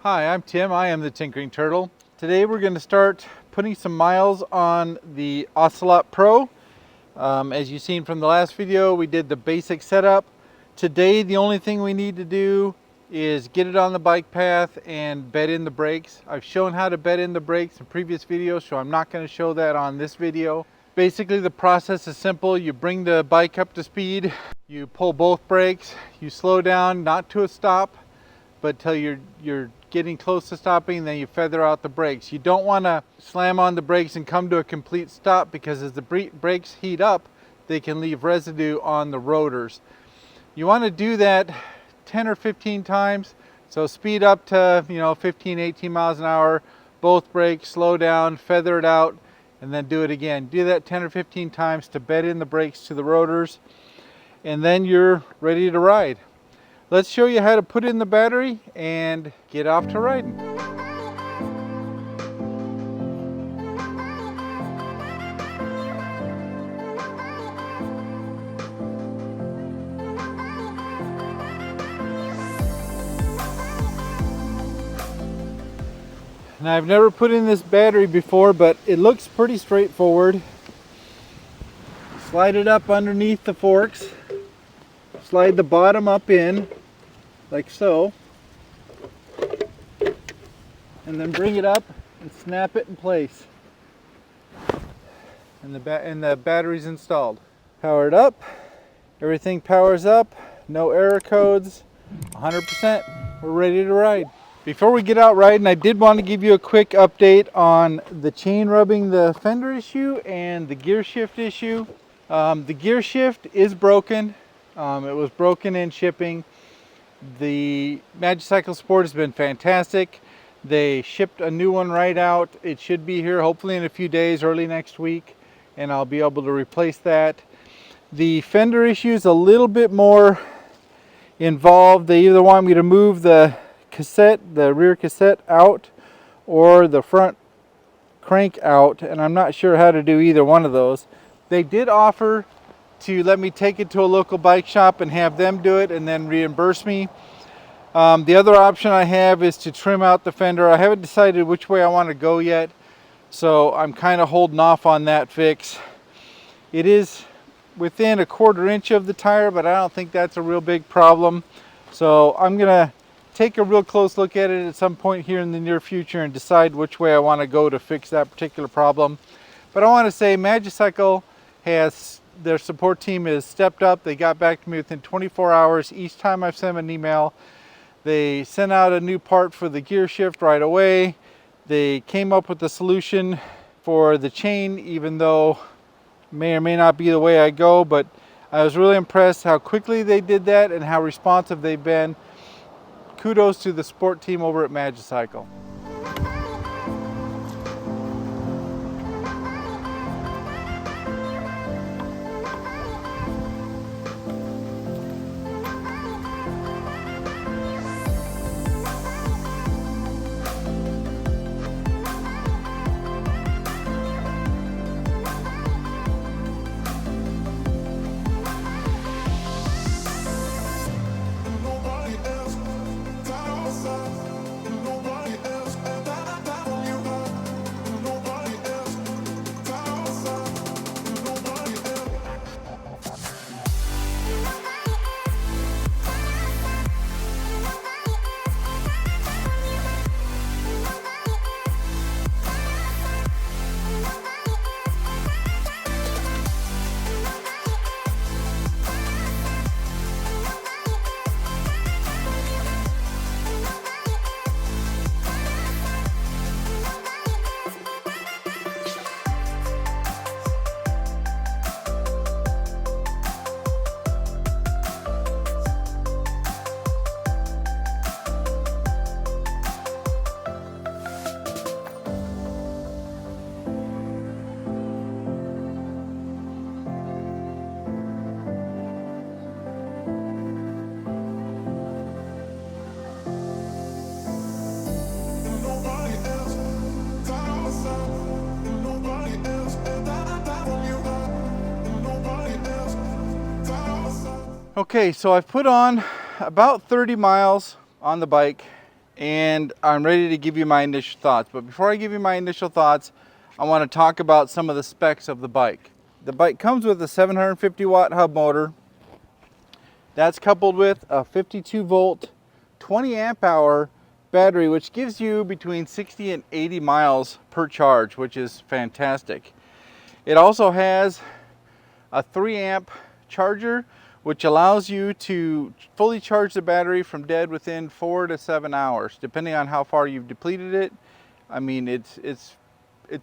Hi, I'm Tim. I am the Tinkering Turtle. Today we're going to start putting some miles on the Ocelot Pro. As you've seen from the last video, we did the basic setup. Today the only thing we need to do is get it on the bike path and bed in the brakes. I've shown how to bed in the brakes in previous videos, so I'm not going to show that on this video. Basically the process is simple. You bring the bike up to speed, you pull both brakes, you slow down, not to a stop, but till you're getting close to stopping, then you feather out the brakes. You don't want to slam on the brakes and come to a complete stop, because as the brakes heat up, they can leave residue on the rotors. You want to do that 10 or 15 times. So speed up to 15, 18 miles an hour, both brakes, slow down, feather it out, and then do it again. Do that 10 or 15 times to bed in the brakes to the rotors, and then you're ready to ride. Let's show you how to put in the battery and get off to riding. Now, I've never put in this battery before, but it looks pretty straightforward. Slide it up underneath the forks. Slide the bottom up in, like so. And then bring it up and snap it in place. And the battery's installed. Powered up. Everything powers up. No error codes. 100%. We're ready to ride. Before we get out riding, I did want to give you a quick update on the chain rubbing the fender issue and the gear shift issue. The gear shift is broken. It was broken in shipping. The Magicycle Sport has been fantastic. They shipped a new one right out. It should be here hopefully in a few days, early next week, and I'll be able to replace that. The fender issue is a little bit more involved. They either want me to move the rear cassette out, or the front crank out, and I'm not sure how to do either one of those. They did offer to let me take it to a local bike shop and have them do it and then reimburse me. The other option I have is to trim out the fender. I haven't decided which way I want to go yet, so I'm kind of holding off on that fix. It is within a 1/4 inch of the tire, but I don't think that's a real big problem. So I'm gonna take a real close look at it at some point here in the near future and decide which way I want to go to fix that particular problem. But I want to say Magicycle their support team has stepped up. They got back to me within 24 hours each time I've sent an email. They sent out a new part for the gear shift right away. They came up with a solution for the chain, even though may or may not be the way I go, but I was really impressed how quickly they did that and how responsive they've been. Kudos to the support team over at Magicycle. Okay, so I've put on about 30 miles on the bike, and I'm ready to give you my initial thoughts. But before I give you my initial thoughts, I want to talk about some of the specs of the bike. The bike comes with a 750 watt hub motor. That's coupled with a 52 volt, 20 amp hour battery, which gives you between 60 and 80 miles per charge, which is fantastic. It also has a 3 amp charger, which allows you to fully charge the battery from dead within 4 to 7 hours, depending on how far you've depleted it. I mean, it's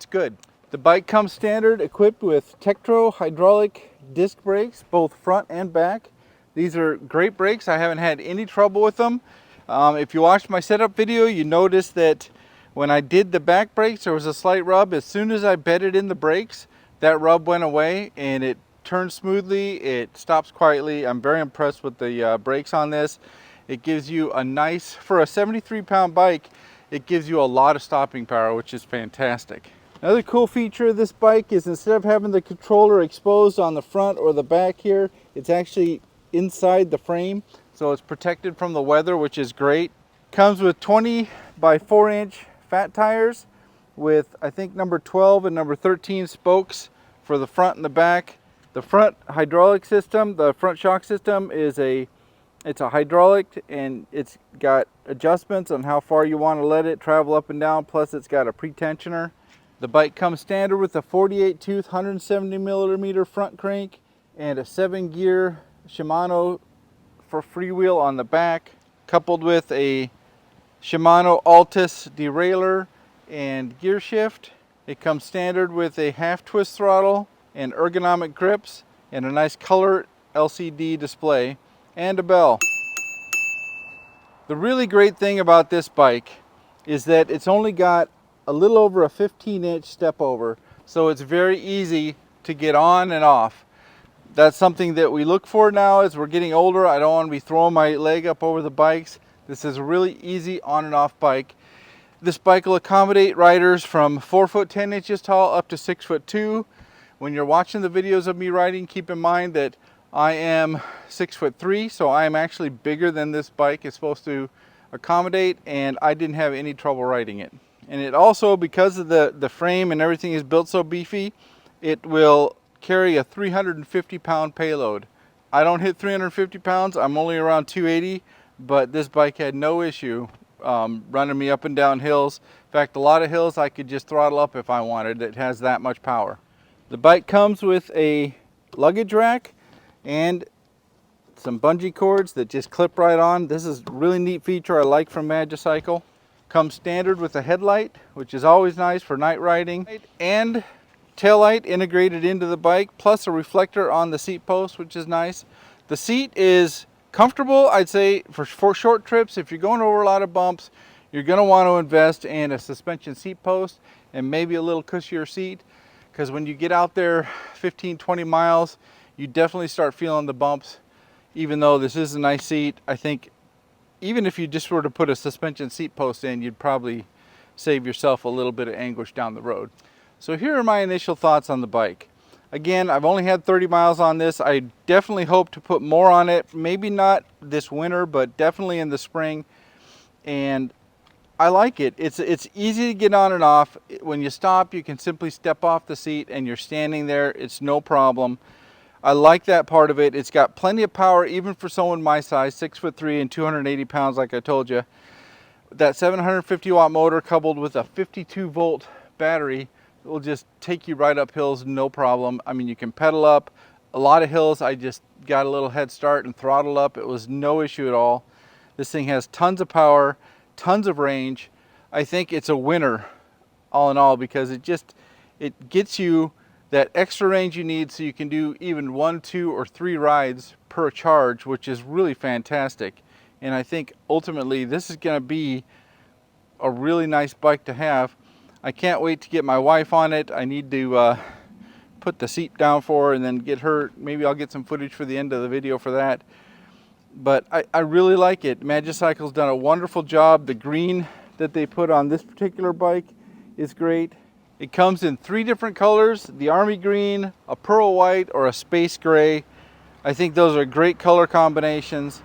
good. The bike comes standard equipped with Tektro hydraulic disc brakes, both front and back. These are great brakes. I haven't had any trouble with them. If you watched my setup video, you noticed that when I did the back brakes, there was a slight rub. As soon as I bedded in the brakes, that rub went away and it turns smoothly, it stops quietly. I'm very impressed with the brakes on this. It gives you a nice, for a 73-pound bike, it gives you a lot of stopping power, which is fantastic. Another cool feature of this bike is instead of having the controller exposed on the front or the back here, it's actually inside the frame, so it's protected from the weather, which is great. Comes with 20 by 4 inch fat tires with, I think, number 12 and number 13 spokes for the front and the back. The front hydraulic system, the front shock system it's a hydraulic, and it's got adjustments on how far you want to let it travel up and down, plus it's got a pre-tensioner. The bike comes standard with a 48 tooth 170 millimeter front crank and a 7-gear Shimano for freewheel on the back, coupled with a Shimano Altus derailleur and gear shift. It comes standard with a half twist throttle and ergonomic grips and a nice color LCD display and a bell. The really great thing about this bike is that it's only got a little over a 15-inch step over, so it's very easy to get on and off. That's something that we look for now as we're getting older. I don't want to be throwing my leg up over the bikes. This is a really easy on and off bike. This bike will accommodate riders from 4 foot 10 inches tall up to 6 foot 2. When you're watching the videos of me riding, keep in mind that I am 6 foot 3, so I am actually bigger than this bike is supposed to accommodate, and I didn't have any trouble riding it. And it also, because of the frame and everything is built so beefy, it will carry a 350 pound payload. I don't hit 350 pounds, I'm only around 280, but this bike had no issue running me up and down hills. In fact, a lot of hills I could just throttle up if I wanted. It has that much power. The bike comes with a luggage rack and some bungee cords that just clip right on. This is a really neat feature I like from Magicycle. Comes standard with a headlight, which is always nice for night riding, and tail light integrated into the bike, plus a reflector on the seat post, which is nice. The seat is comfortable, I'd say, for short trips. If you're going over a lot of bumps, you're going to want to invest in a suspension seat post and maybe a little cushier seat, because when you get out there 15-20 miles, you definitely start feeling the bumps. Even though this is a nice seat, I think even if you just were to put a suspension seat post in, you'd probably save yourself a little bit of anguish down the road. So here are my initial thoughts on the bike. Again, I've only had 30 miles on this. I definitely hope to put more on it. Maybe not this winter, but definitely in the spring. And I like it. It's easy to get on and off. When you stop, you can simply step off the seat and you're standing there. It's no problem. I like that part of it. It's got plenty of power, even for someone my size, 6 foot 3 and 280 pounds, like I told you. That 750 watt motor coupled with a 52 volt battery will just take you right up hills, no problem. I mean, you can pedal up. A lot of hills, I just got a little head start and throttled up. It was no issue at all. This thing has tons of power, tons of range. I think it's a winner all in all, because it gets you that extra range you need, so you can do even 1, 2, or 3 rides per charge, which is really fantastic. And I think ultimately this is going to be a really nice bike to have. I can't wait to get my wife on it. I need to put the seat down for her and then get her. Maybe I'll get some footage for the end of the video for that. But I really like it. Magicycle's done a wonderful job. The green that they put on this particular bike is great. It comes in 3 different colors: the army green, a pearl white, or a space gray. I think those are great color combinations.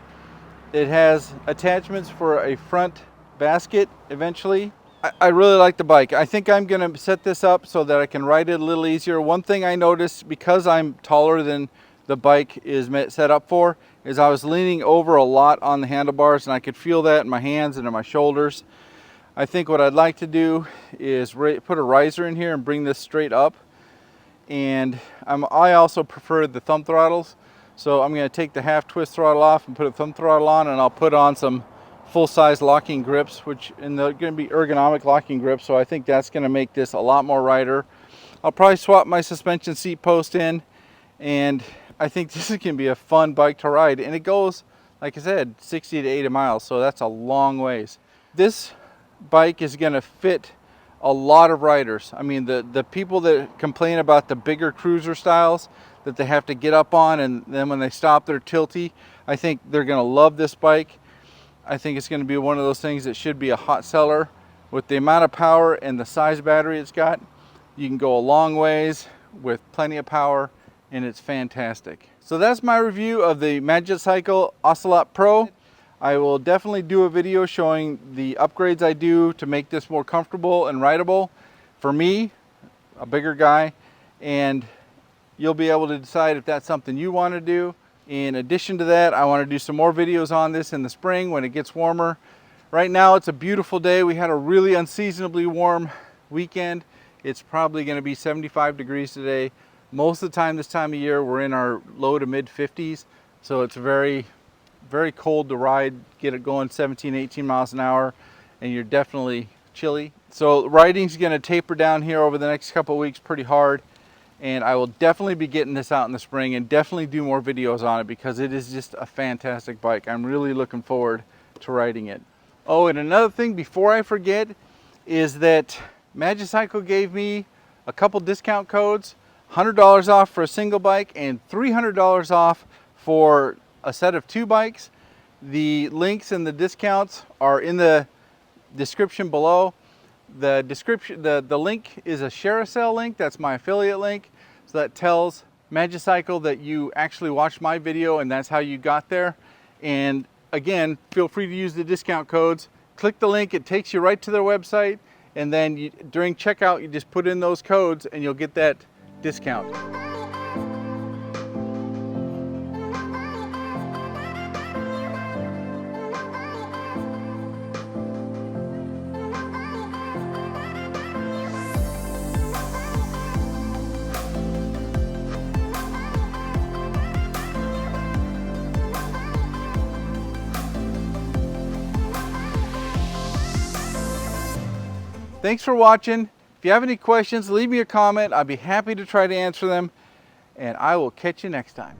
It has attachments for a front basket eventually. I really like the bike. I think I'm gonna set this up so that I can ride it a little easier. One thing I noticed, because I'm taller than the bike is set up for, is I was leaning over a lot on the handlebars, and I could feel that in my hands and in my shoulders. I think what I'd like to do is put a riser in here and bring this straight up. And I also prefer the thumb throttles. So I'm going to take the half twist throttle off and put a thumb throttle on, and I'll put on some full-size locking grips, and they're going to be ergonomic locking grips, so I think that's going to make this a lot more rider. I'll probably swap my suspension seat post in, and I think this is going to be a fun bike to ride. And it goes, like I said, 60 to 80 miles, so that's a long ways. This bike is going to fit a lot of riders. I mean, the people that complain about the bigger cruiser styles that they have to get up on, and then when they stop they're tilty, I think they're going to love this bike. I think it's going to be one of those things that should be a hot seller. With the amount of power and the size battery it's got, you can go a long ways with plenty of power, and it's fantastic. So that's my review of the Magicycle Ocelot Pro. I will definitely do a video showing the upgrades I do to make this more comfortable and rideable for me, a bigger guy, and you'll be able to decide if that's something you want to do. In addition to that, I want to do some more videos on this in the spring when it gets warmer. Right now it's a beautiful day. We had a really unseasonably warm weekend. It's probably going to be 75 degrees today. Most of the time this time of year we're in our low to mid 50s, so it's very cold to ride, get it going 17, 18 miles an hour, and you're definitely chilly. So riding's going to taper down here over the next couple of weeks pretty hard, and I will definitely be getting this out in the spring and definitely do more videos on it because it is just a fantastic bike. I'm really looking forward to riding it. Oh, and another thing before I forget is that Magicycle gave me a couple discount codes, $100 off for a single bike and $300 off for a set of 2 bikes. The links and the discounts are in the description below. The link is a Share-a-Sale link. That's my affiliate link. So that tells Magicycle that you actually watched my video and that's how you got there. And again, feel free to use the discount codes. Click the link, it takes you right to their website, and then during checkout you just put in those codes and you'll get that discount. Thanks for watching. If you have any questions, leave me a comment. I'd be happy to try to answer them, and I will catch you next time.